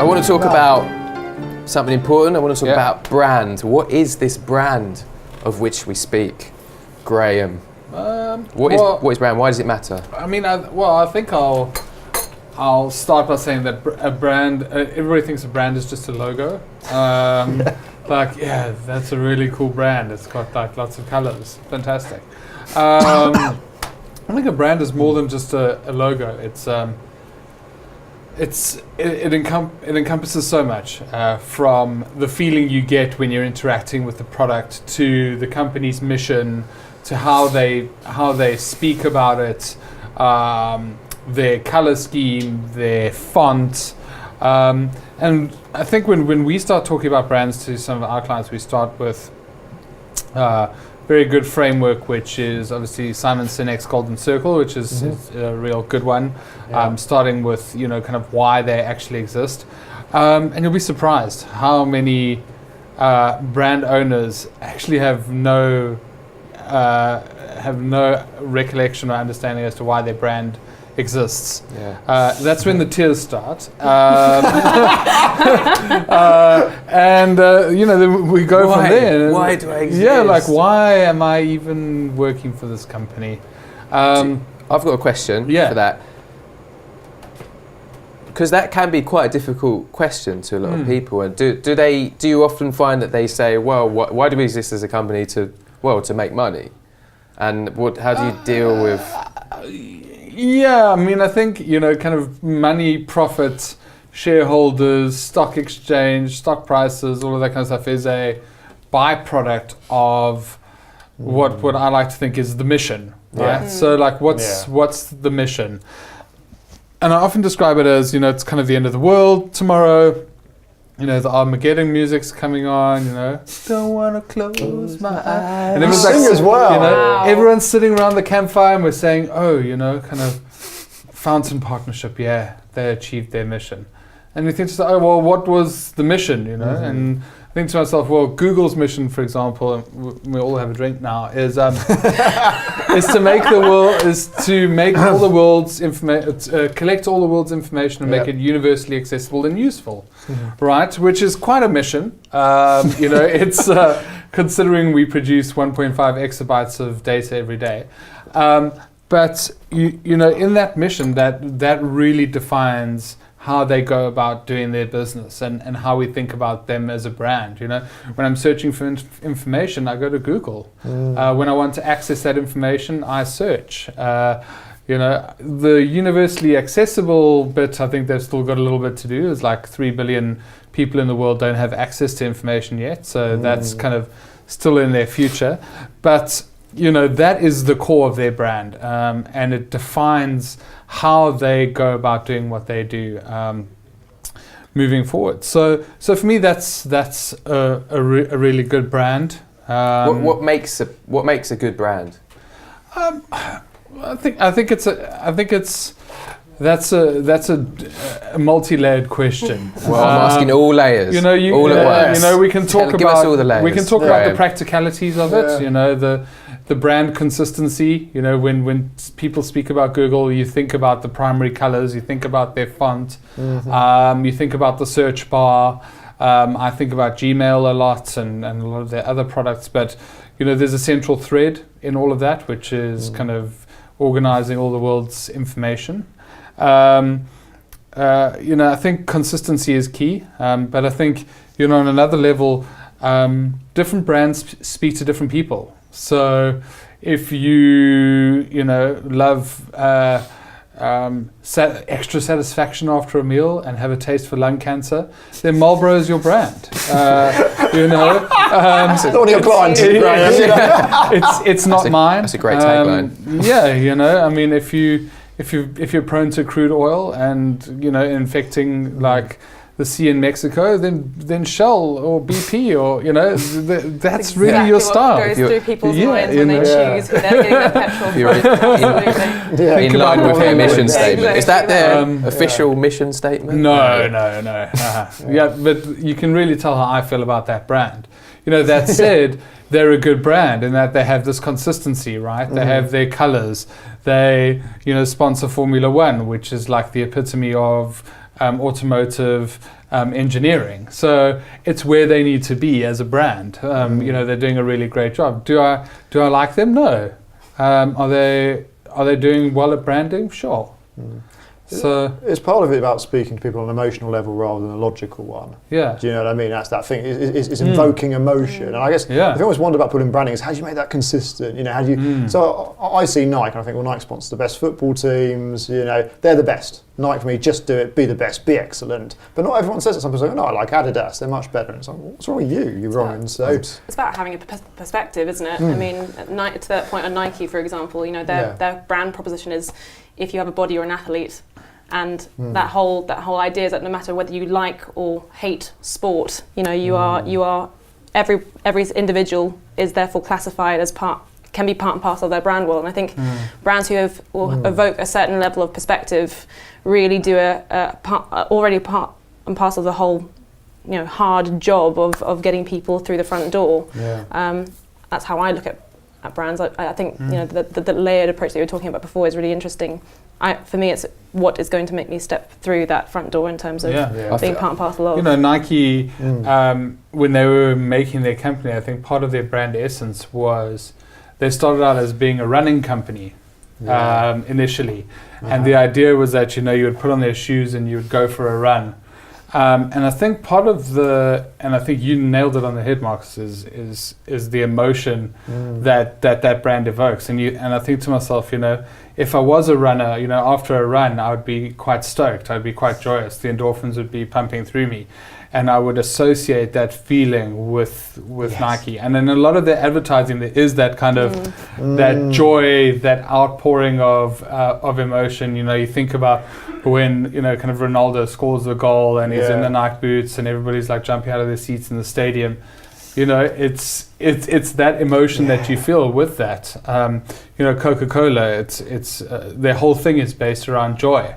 I want to talk about something important. I want to talk about brand. What is this brand of which we speak, Graham? What is brand? Why does it matter? I mean, I think I'll start by saying that a brand. Everybody thinks a brand is just a logo. That's a really cool brand. It's got like lots of colors. Fantastic. I think a brand is more than just a logo. It encompasses so much, from the feeling you get when you're interacting with the product, to the company's mission, to how they speak about it, their color scheme, their font, and I think when we start talking about brands to some of our clients, we start with very good framework, which is obviously Simon Sinek's Golden Circle, which is a real good one. Starting with kind of why they actually exist, and you'll be surprised how many brand owners actually have no recollection or understanding as to why their brand exists. That's when the tears start, and then we go from there. Why do I exist? Yeah, like why am I even working for this company? I've got a question for that, because that can be quite a difficult question to a lot of people. And do you often find that they say, well, why do we exist as a company to make money? And how do you deal with? Yeah, I mean, I think, kind of money, profit, shareholders, stock exchange, stock prices, all of that kind of stuff is a byproduct of what I like to think is the mission, right? So like what's the mission? And I often describe it as, it's kind of the end of the world tomorrow. The Armageddon music's coming on, Don't want to close my eyes. And everyone's sing as well. Everyone's sitting around the campfire and we're saying, kind of fountain partnership, they achieved their mission. And we think to say, what was the mission, And I think to myself, Google's mission, for example, and we all have a drink now, is to make all the world's information, collect all the world's information and make it universally accessible and useful, right? Which is quite a mission. It's considering we produce 1.5 exabytes of data every day. But in that mission, that really defines how they go about doing their business and how we think about them as a brand. When I'm searching for information, I go to Google. When I want to access that information, I search. The universally accessible bit, I think they've still got a little bit to do. It's like 3 billion people in the world don't have access to information yet, so that's kind of still in their future. But that is the core of their brand, and it defines how they go about doing what they do moving forward. So for me, that's a really good brand. What makes a good brand? I think that's a multi-layered question. Well, I'm asking all layers, all at once. We can talk Give us all the layers. We can talk about the practicalities of it. The brand consistency. When people speak about Google, you think about the primary colors, you think about their font, you think about the search bar. I think about Gmail a lot and a lot of their other products, but there's a central thread in all of that, which is kind of organizing all the world's information. I think consistency is key, but I think on another level, different brands speak to different people. So if you love extra satisfaction after a meal and have a taste for lung cancer, then Marlboro is your brand. It's not one of your clients. It's not mine. That's a great tagline. I mean, if you're prone to crude oil and infecting like the sea in Mexico, then Shell or BP or that's exactly really your style. What goes through people's minds when they choose who they're getting their petrol from. In line with their mission statement. Exactly. Is that their official mission statement? No. Yeah, but you can really tell how I feel about that brand. That said, they're a good brand in that they have this consistency, right? They have their colors. They, sponsor Formula One, which is like the epitome of automotive engineering. So it's where they need to be as a brand. They're doing a really great job. Do I like them? No. Are they doing well at branding? Sure. So it's part of it about speaking to people on an emotional level rather than a logical one. Yeah. Do you know what I mean? That's that thing. It's invoking emotion. And I guess the thing I always wonder about putting branding is how do you make that consistent? You know, how do you? So I see Nike and I think, well, Nike sponsors the best football teams. You know, they're the best. Nike for me, just do it, be the best, be excellent. But not everyone says it. Some people say, no, I like Adidas, they're much better. And it's like, what's wrong with you? You're wrong. And so it's about having a perspective, isn't it? I mean, to that point on Nike, for example, you know, their brand proposition is if you have a body, you're an athlete. And that whole idea is that no matter whether you like or hate sport, you know, you are every individual is therefore classified as can be part and parcel of their brand world. And I think brands who evoke a certain level of perspective really do already part and parcel of the whole, you know, hard job of getting people through the front door. That's how I look at brands. I think you know the layered approach that you were talking about before is really interesting. For me, it's what is going to make me step through that front door in terms of being part and parcel of. You know, Nike, when they were making their company, I think part of their brand essence was they started out as being a running company initially. And the idea was that, you know, you would put on their shoes and you would go for a run. And I think part of and I think you nailed it on the head, Marcus, is the emotion that brand evokes. And I think to myself, you know, if I was a runner, you know, after a run, I would be quite stoked. I'd be quite joyous. The endorphins would be pumping through me. And I would associate that feeling with Nike. And in a lot of their advertising, there is that kind of that joy, that outpouring of emotion. You know, you think about when, you know, kind of Ronaldo scores the goal and he's in the Nike boots and everybody's like jumping out of their seats in the stadium. You know, it's that emotion that you feel with that. You know, Coca-Cola, it's their whole thing is based around joy.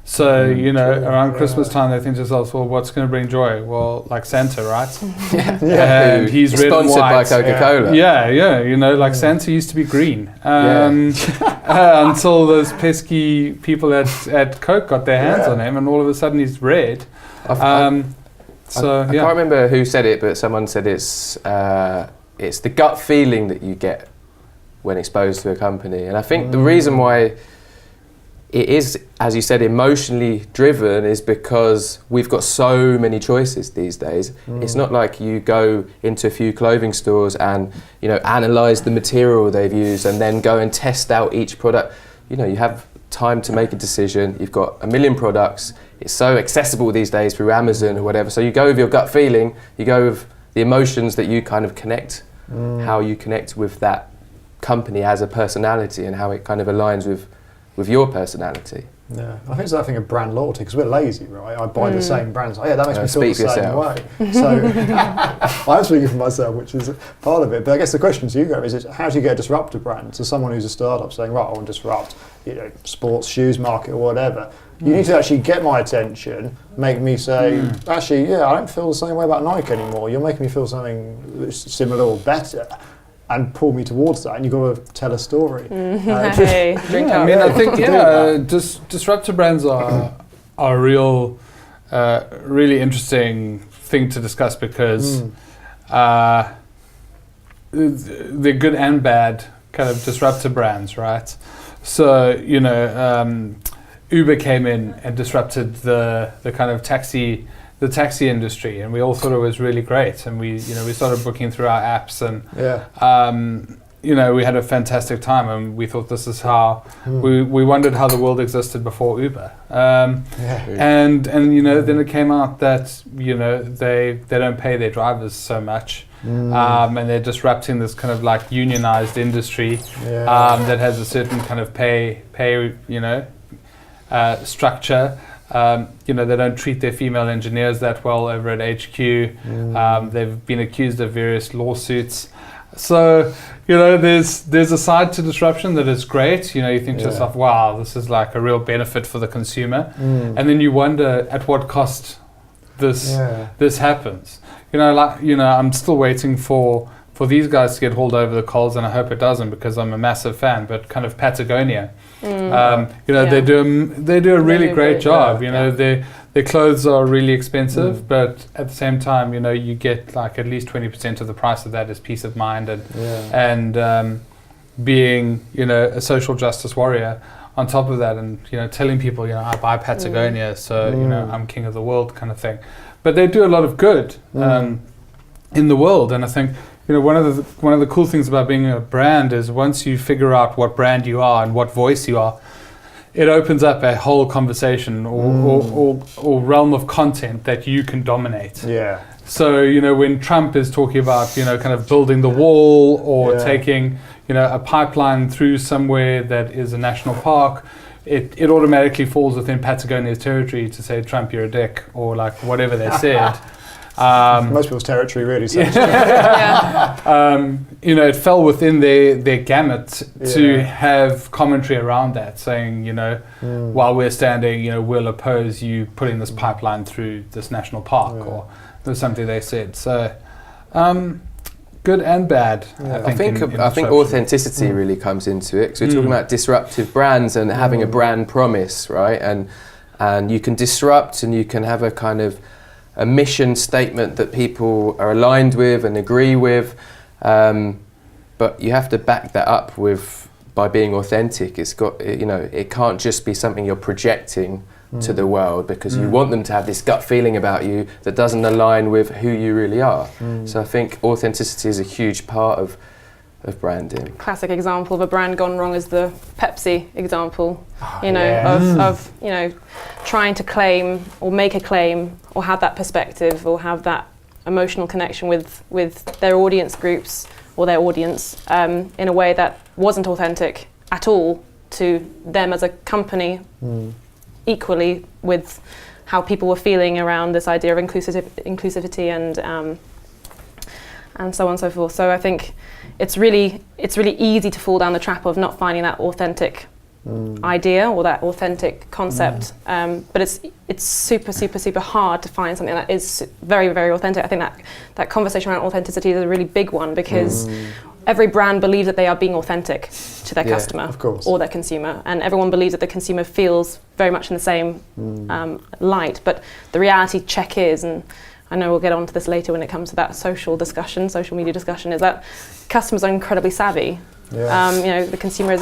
So, you know, around Christmas time, they think to themselves, well, what's going to bring joy? Well, like Santa, right? And he's red and sponsored white. by Coca-Cola. Yeah, you know, like Santa used to be green. Until those pesky people at Coke got their hands on him, and all of a sudden he's red. I can't remember who said it, but someone said it's the gut feeling that you get when exposed to a company. And I think the reason why it is, as you said, emotionally driven is because we've got so many choices these days. It's not like you go into a few clothing stores and, you know, analyze the material they've used and then go and test out each product. You know, you have time to make a decision. You've got a million products. It's so accessible these days through Amazon or whatever. So you go with your gut feeling, you go with the emotions that you kind of connect, how you connect with that company as a personality and how it kind of aligns with your personality. Yeah, I think it's that thing of brand loyalty because we're lazy, right? I buy the same brands. Oh, yeah, that makes me feel the same way. So I'm speaking for myself, which is part of it. But I guess the question to you, Graham, is how do you get a disruptor brand? So someone who's a startup saying, right, I want to disrupt, you know, sports, shoes market or whatever. You need to actually get my attention, make me say, actually, yeah, I don't feel the same way about Nike anymore. You're making me feel something that's similar or better. And pull me towards that, and you've got to tell a story. Drink out. I mean, I think disruptor brands are a real, really interesting thing to discuss because they're good and bad kind of disruptor brands, right? So you know, Uber came in and disrupted the kind of taxi industry, and we all thought it was really great, and we started booking through our apps, and you know, we had a fantastic time, and we thought this is how we wondered how the world existed before Uber, and you know, then it came out that, you know, they don't pay their drivers so much, and they're disrupting this kind of like unionized industry that has a certain kind of pay you know, structure. You know, they don't treat their female engineers that well over at HQ. They've been accused of various lawsuits. So, you know, there's a side to disruption that is great. You know, you think to yourself, wow, this is like a real benefit for the consumer. And then you wonder at what cost this happens. You know, like, you know, I'm still waiting for these guys to get hauled over the coals, and I hope it doesn't because I'm a massive fan, but kind of Patagonia. You know, they do a really great job. You know, their clothes are really expensive, but at the same time, you get like at least 20% of the price of that is peace of mind and being, a social justice warrior on top of that, and telling people, I buy Patagonia, so I'm king of the world kind of thing. But they do a lot of good in the world, and I think one of the cool things about being a brand is once you figure out what brand you are and what voice you are, it opens up a whole conversation or realm of content that you can dominate. Yeah. So when Trump is talking about kind of building the wall or taking a pipeline through somewhere that is a national park, it automatically falls within Patagonia's territory to say, Trump, you're a dick, or like whatever they said. Most people's territory, really. So. It fell within their gamut to have commentary around that, saying, while we're standing, we'll oppose you putting this pipeline through this national park, or there's something they said. So, good and bad. I think authenticity really comes into it. So we're talking about disruptive brands and having a brand promise, right? And you can disrupt, and you can have a kind of a mission statement that people are aligned with and agree with, but you have to back that up by being authentic. It's got, it can't just be something you're projecting to the world because you want them to have this gut feeling about you that doesn't align with who you really are. So I think authenticity is a huge part of branding. Classic example of a brand gone wrong is the Pepsi example, of trying to claim or make a claim or have that perspective or have that emotional connection with their audience groups or their audience in a way that wasn't authentic at all to them as a company, equally with how people were feeling around this idea of inclusivity and so on and so forth. So I think it's really easy to fall down the trap of not finding that authentic idea or that authentic concept, but it's super hard to find something that is very, very authentic. I think that conversation around authenticity is a really big one because every brand believes that they are being authentic to their customer or their consumer, and everyone believes that the consumer feels very much in the same light. But the reality check is, and I know we'll get onto this later when it comes to that social media discussion, is that customers are incredibly savvy. The consumer is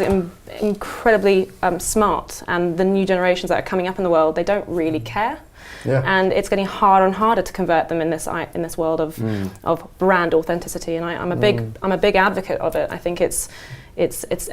incredibly smart, and the new generations that are coming up in the world, they don't really care. And it's getting harder and harder to convert them in this world of brand authenticity. And I'm a big advocate of it. I think it's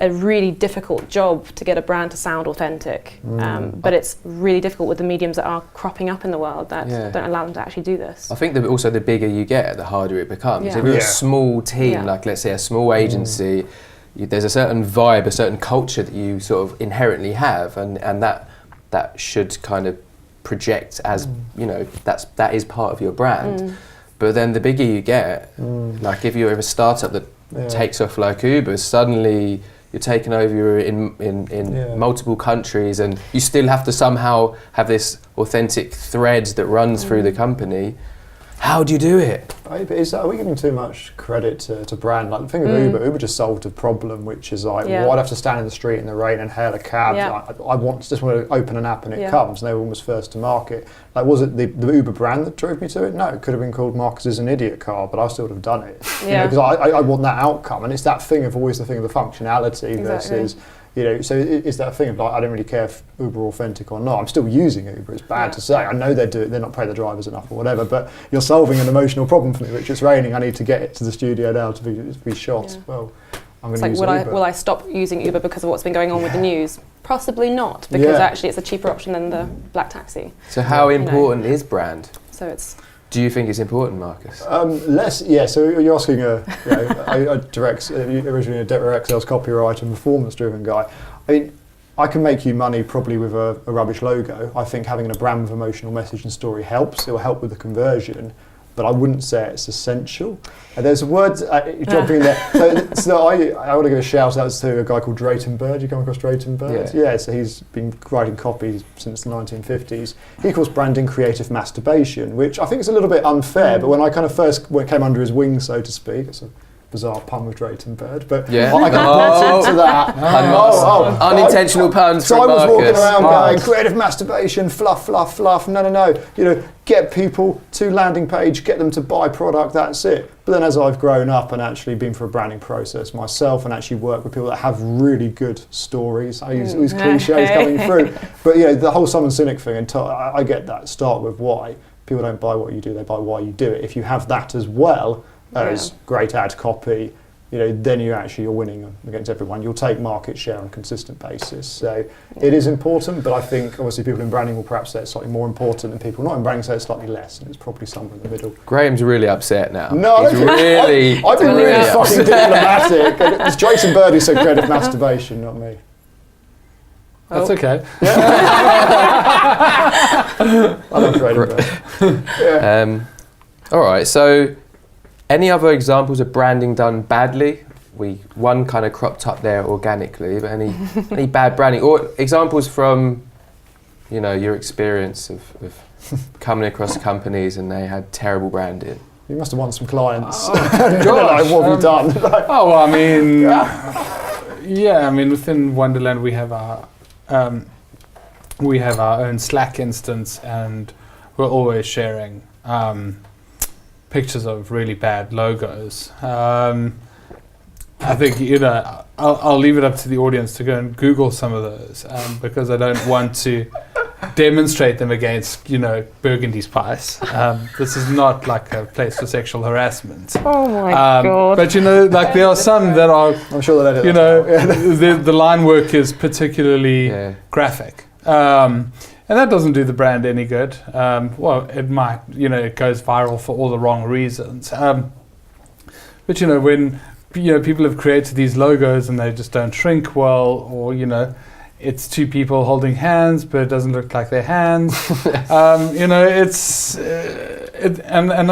a really difficult job to get a brand to sound authentic, but it's really difficult with the mediums that are cropping up in the world that don't allow them to actually do this. I think that also the bigger you get, the harder it becomes. If you're a small team, like let's say a small agency, there's a certain vibe, a certain culture that you sort of inherently have, and that should kind of project as that is part of your brand. But then the bigger you get, like if you're a startup that takes off like Uber, suddenly you're taking over in multiple countries, and you still have to somehow have this authentic thread that runs through the company. How do you do it? Are we giving too much credit to brand? Like the thing with Uber just solved a problem, which is like, well, I'd have to stand in the street in the rain and hail a cab. I just want to open an app and it comes, and they were almost first to market. Like, was it the Uber brand that drove me to it? No, it could have been called Marcus is an idiot car, but I still would have done it. Because I want that outcome, and it's that thing of always the thing of the functionality versus. So it's that thing of like, I don't really care if Uber authentic or not. I'm still using Uber. It's bad to say. I know they're not paying the drivers enough or whatever, but you're solving an emotional problem for me, which it's raining. I need to get it to the studio now to be shot. Well, I'm going to use Uber. Will I stop using Uber because of what's been going on with the news? Possibly not, because actually it's a cheaper option than the black taxi. So how important is brand? So it's. Do you think it's important, Marcus? Less, so you're asking I originally a direct sales copywriter and performance-driven guy. I mean, I can make you money probably with a rubbish logo. I think having a brand with emotional message and story helps. It will help with the conversion, but I wouldn't say it's essential. There's a word dropping there. So I want to give a shout out to a guy called Drayton Bird. You come across Drayton Bird? Yeah, so he's been writing copy since the 1950s. He calls branding creative masturbation, which I think is a little bit unfair, but when I kind of first came under his wing, so to speak, it's a bizarre pun with Drayton Bird, but I got brought into that. Unintentional puns So from I was walking Marcus. around going, creative masturbation, fluff. No. Get people to landing page, get them to buy product, that's it. But then as I've grown up and actually been through a branding process myself and actually work with people that have really good stories, I use these cliches coming through. But the whole Simon Sinek thing, and I get that. Start with why. People don't buy what you do, they buy why you do it. If you have that as well as great ad copy, then you're winning against everyone. You'll take market share on a consistent basis. So it is important, but I think obviously people in branding will perhaps say it's slightly more important than people not in branding say it's slightly less, and it's probably somewhere in the middle. Graham's really upset now. No, he's really. I've been really fucking diplomatic. It's Jason Bird who said creative masturbation, not me. That's okay. I love creative Bird. All right, so any other examples of branding done badly? One kind of cropped up there organically, but any bad branding or examples from your experience of coming across companies and they had terrible branding? You must have won some clients. Gosh, what have you done? Within Wonderland we have our own Slack instance, and we're always sharing pictures of really bad logos. I think I'll leave it up to the audience to go and Google some of those because I don't want to demonstrate them against Burgundy Spice. This is not like a place for sexual harassment. Oh my god! But there are some that are. I'm sure that the line work is particularly graphic. And that doesn't do the brand any good. It might, it goes viral for all the wrong reasons. But when people have created these logos and they just don't shrink well, or it's two people holding hands, but it doesn't look like their hands. And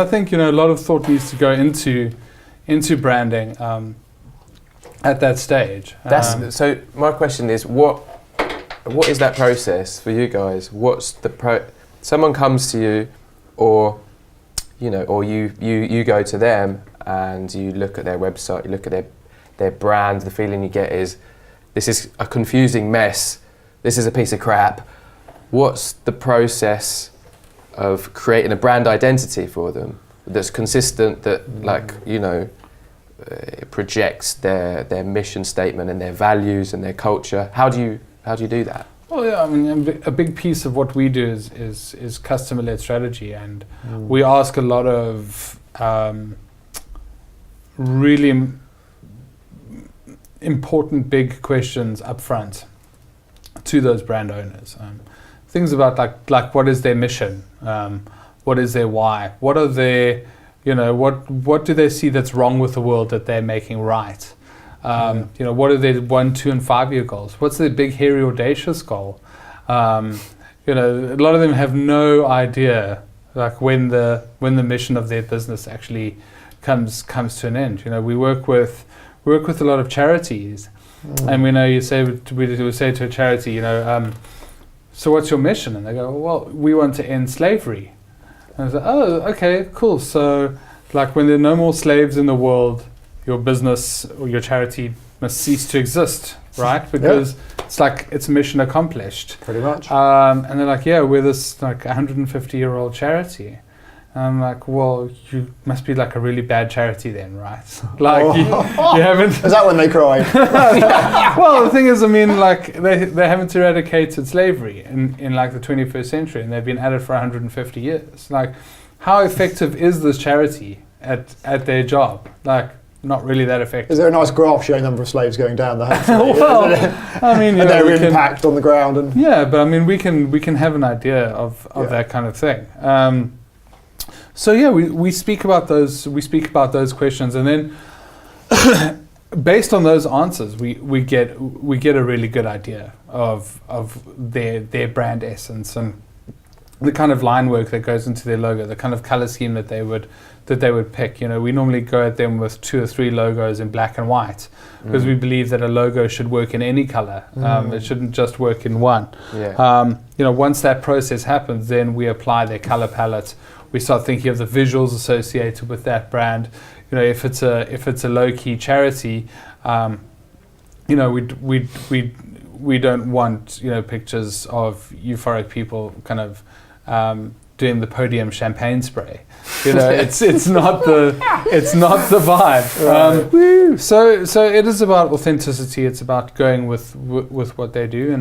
I think a lot of thought needs to go into branding at that stage. So my question is, what is that process for you guys? What's someone comes to you, or or you go to them and you look at their website, you look at their brand. The feeling you get is, this is a confusing mess. This is a piece of crap. What's the process of creating a brand identity for them that's consistent, that it projects their mission statement and their values and their culture? How do you do that? Well, a big piece of what we do is customer-led strategy, and we ask a lot of really important big questions up front to those brand owners. Things about like what is their mission? What is their why? What are their, what do they see that's wrong with the world that they're making right? What are their 1, 2, and 5 year goals? What's their big, hairy, audacious goal? A lot of them have no idea, when the mission of their business actually comes to an end. We work with a lot of charities, and we say to a charity, so what's your mission? And they go, well, we want to end slavery. And I was like, oh, okay, cool. So, when there are no more slaves in the world, your business or your charity must cease to exist, right? Because it's mission accomplished. Pretty much. And they're like, we're this 150-year-old charity. And I'm like, well, you must be a really bad charity then, right? You haven't. Is that when they cry? Well, the thing is, they haven't eradicated slavery in the 21st century, and they've been at it for 150 years. How effective is this charity at their job? Not really that effective. Is there a nice graph showing the number of slaves going down the well, and their impact on the ground? And but we can have an idea of that kind of thing. We speak about those. We speak about those questions, and then based on those answers, we get a really good idea of their brand essence and the kind of line work that goes into their logo, the kind of color scheme that they would pick. We normally go at them with 2 or 3 logos in black and white, because we believe that a logo should work in any color. It shouldn't just work in one. Once that process happens, then we apply their color palette. We start thinking of the visuals associated with that brand. If it's a low-key charity, you know, we don't want, you know, pictures of euphoric people kind of doing the podium champagne spray. You know, it's not the vibe. So it is about authenticity. It's about going with what they do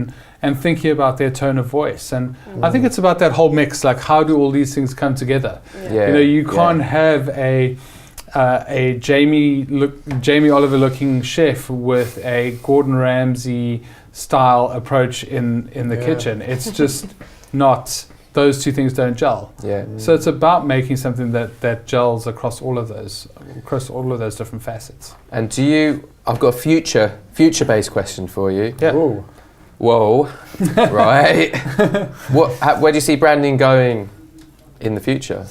and thinking about their tone of voice. And I think it's about that whole mix. Like, how do all these things come together? Yeah. You know, you can't have a Jamie Oliver looking chef with a Gordon Ramsay style approach in the kitchen. It's just not. Those two things don't gel. Yeah. So it's about making something that gels across all of those different facets. And I've got a future-based question for you. Yeah. Ooh. Whoa. Right. Where do you see branding going in the future?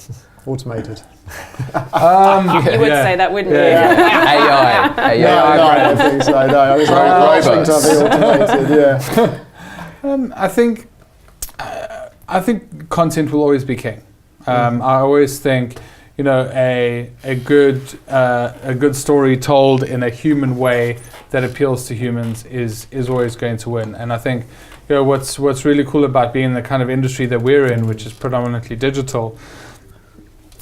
Automated. You would say that, wouldn't you? AI. No, I don't think so. No, I was robots. I think content will always be king. I always think, you know, a good story told in a human way that appeals to humans is always going to win. And I think, you know, what's really cool about being in the kind of industry that we're in, which is predominantly digital,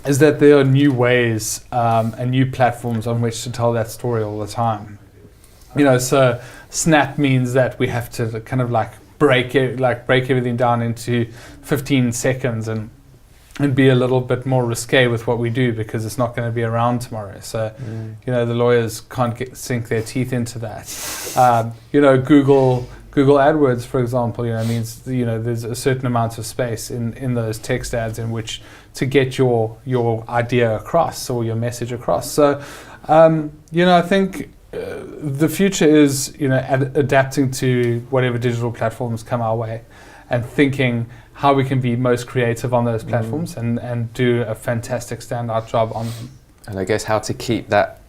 is that there are new ways and new platforms on which to tell that story all the time. You know, so Snap means that we have to kind of break everything down into 15 seconds and be a little bit more risque with what we do, because it's not going to be around tomorrow. So, you know, the lawyers can't sink their teeth into that. You know, Google AdWords, for example, you know, means, you know, there's a certain amount of space in those text ads in which to get your idea across or your message across. So, you know, I think the future is, you know, adapting to whatever digital platforms come our way and thinking how we can be most creative on those platforms and do a fantastic standout job on them. And I guess how to keep that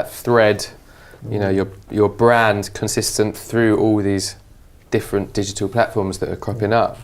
thread, you know, your brand consistent through all these different digital platforms that are cropping up.